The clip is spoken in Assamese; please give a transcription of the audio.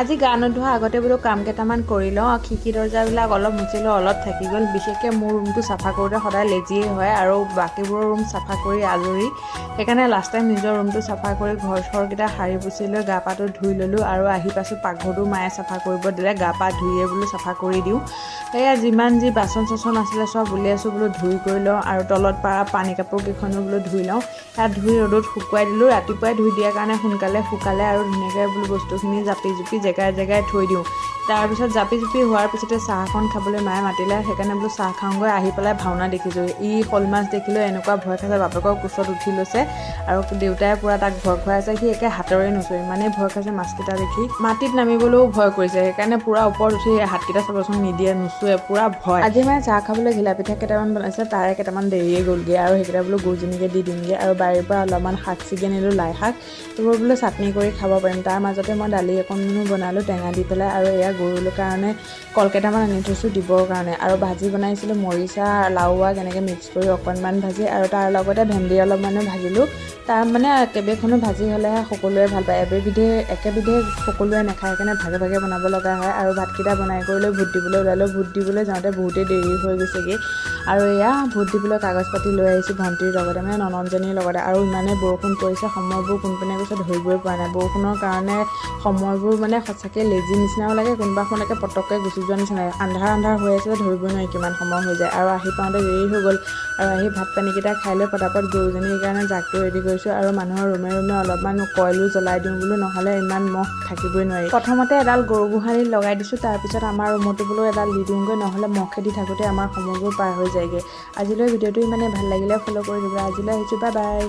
আজি গা নোধোৱা আগতে বোলো কাম কেইটামান কৰি লওঁ। খিৰিকী দৰ্জাবিলাক অলপ মুচিলোঁ, অলপ থাকি গ'ল। বিশেষকৈ মোৰ ৰুমটো চাফা কৰোঁতে সদায় লেজিয়ে হয় আৰু বাকীবোৰৰ ৰুম চাফা কৰি আজৰি। সেইকাৰণে লাষ্ট টাইম নিজৰ ৰুমটো চাফা কৰি ঘৰ চৰকেইটা সাৰি পুচি লৈ গা পাটো ধুই ল'লোঁ আৰু আহি পাছোঁ পাকঘৰটো মায়ে চাফা কৰিব দিলে। গা পা ধুইয়ে বোলো চাফা কৰি দিওঁ। সেয়া যিমান যি বাচন চাচন আছিলে চব উলিয়াইছোঁ বোলো ধুই কৰি লওঁ আৰু তলত পৰা পানী কাপোৰ কেইখনো বোলো ধুই লওঁ। তাত ধুই ৰ'দত শুকুৱাই দিলোঁ। ৰাতিপুৱাই ধুই দিয়াৰ কাৰণে সোনকালে শুকালে আৰু ধুনীয়াকৈ বোলো বস্তুখিনি জাপি জুপি জেগাই জেগাই থৈ দিওঁ। তাৰপিছত জাপি জুপি হোৱাৰ পিছতে চাহখন খাবলৈ মায়ে মাতিলে। সেইকাৰণে বোলো চাহ খাওঁগৈ। আহি পেলাই ভাওনা দেখিছোঁ। শ'ল মাছ দেখিলেও এনেকুৱা ভয় খাইছে, বাপেকৰ কোচত উঠি লৈছে আৰু দেউতাই পূৰা তাক ভয় খুৱাইছে। সি একে হাতৰে নুচুৱে, ইমানেই ভয় খাইছে মাছকেইটা দেখি। মাটিত নামিবলৈও ভয় কৰিছে, সেইকাৰণে পূৰা ওপৰত উঠি হাতকেইটা চাবচোন নিদিয়ে, নুচুৱে, পূৰা ভয়। আজি মায়ে চাহ খাবলৈ ঘিলা পিঠা কেইটামান বনাইছে, তাৰে কেইটামান দেৰিয়ে গ'লগৈ আৰু সেইকেইটা বোলো গৰুজনীকে দি দিমগৈ। আৰু বাৰীৰ পৰা অলপমান শাক ছিগি আনিলোঁ, লাই শাক। সেইবোৰ বোলো চাটনি কৰি খাব পাৰিম। তাৰ মাজতে মই দালি অকণমানো বনালোঁ টেঙা দি পেলাই আৰু এয়া গৰুৰ কাৰণে কল কেইটামান আনি থৈছোঁ দিবৰ কাৰণে। আৰু ভাজি বনাইছিলোঁ মৰিচা লাও আগ এনেকৈ মিক্স কৰি অকণমান ভাজি আৰু তাৰ লগতে ভেন্দি অলপমানো ভাজিলোঁ। তাৰ মানে কেইবাখনো ভাজি হ'লেহে সকলোৱে ভাল পায়, একেবিধে সকলোৱে নাখায়, সেইকাৰণে ভাগে ভাগে বনাব লগা হয়। আৰু ভাতকেইটা বনাই কৰি লৈ ভোট দিবলৈ ওলালোঁ। ভোট দিবলৈ যাওঁতে বহুতেই দেৰি হৈ গৈছেগৈ আৰু এয়া ভোট দিবলৈ কাগজ পাতি লৈ আহিছোঁ ভণ্টিৰ লগতে, মানে ননন্দজনীৰ লগতে। আৰু ইমানেই বৰষুণ পৰিছে, সময়বোৰ কোনপিনে গৈছে ধৰিবই পৰা নাই। বৰষুণৰ কাৰণে সময়বোৰ মানে সঁচাকৈ লেজি নিচিনাও লাগে, কোনোবা সময়লৈকে পটককৈ গুচি যোৱা নিচিনা লাগে। আন্ধাৰ হৈ আছে, ধৰিবই নোৱাৰি কিমান সময় হৈ যায়। আৰু আহি পাওঁতে দেৰি হৈ গ'ল আৰু আহি ভাত পানীকেইটা খাই লৈ পটাপট গৰুজনীৰ কাৰণে জাকটো ৰেডি কৰিছোঁ আৰু মানুহৰ ৰুমে ৰুমে অলপমান কইলো জ্বলাই দিওঁ বোলো, নহ'লে ইমান মহ থাকিবই নোৱাৰি। প্ৰথমতে এডাল গৰু গোহালিত লগাই দিছোঁ, তাৰপিছত আমাৰ ৰুমতো বোলো এডাল দি দিওঁগৈ, নহ'লে মহ খেদি থাকোঁতে আমাৰ সময়বোৰ পাৰ হৈ যায়গৈ। আজিলৈ ভিডিঅ'টো ইমানেই ভাল লাগিলে ফ'ল' কৰি দিবা। আজিলৈ আহিছোঁ, বাই বাই।